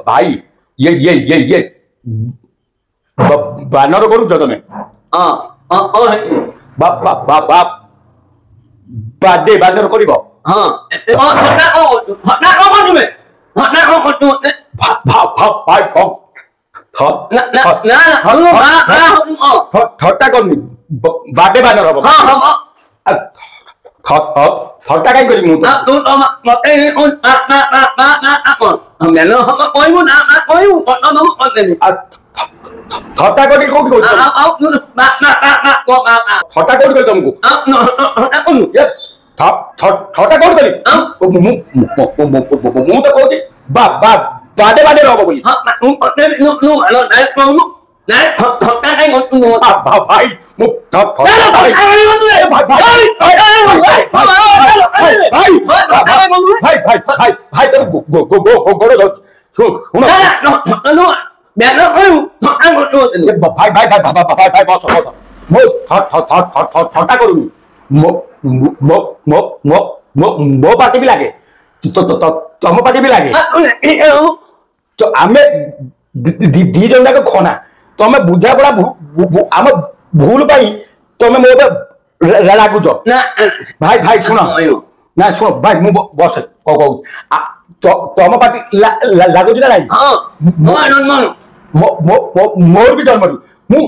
भाई ये बानर करूच तमें बाडे बानर कर ठट्टा करनी बाडे बानर हम ठट्टा कहीं करी ठट्टा करी कोठी ठट्टा कोठी करी तुमको ठट्टा कोठी करी मु तो कहती बाडे बाडे रहबो बोली भाई ठट्टा करूनी मो पार्टी भी लगे तुम पार्टी भी लगे तो आम दी जन जाक खना तुम बुझा पड़ा आम भूल तुम मो लागुच भाई भाई शुण ना शुण भाई मु बस तुम पार्टी लागुच ना मोर भी जन्म मु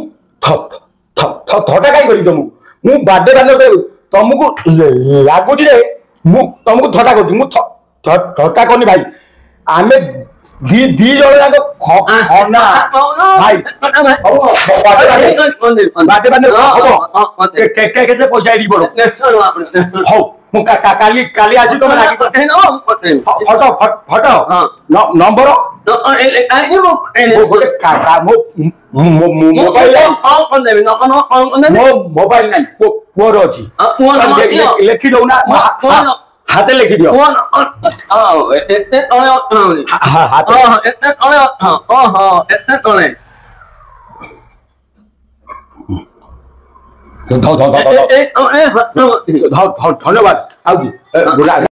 थटा कहीं करी तुमको मु बाडे बांधर तुमको लगुच तुमको थटा कर थटा करनी भाई आम दी जन जाक खना भाई बाडे बांधर केते पैसा एडी पड़ो हौ मु काली आसी तुम लागी फोटो फोटो नंबर मोबाइल नहीं पुअर अच्छी लिखि दौ ना हाथ लिखि दियो धन्यवाद।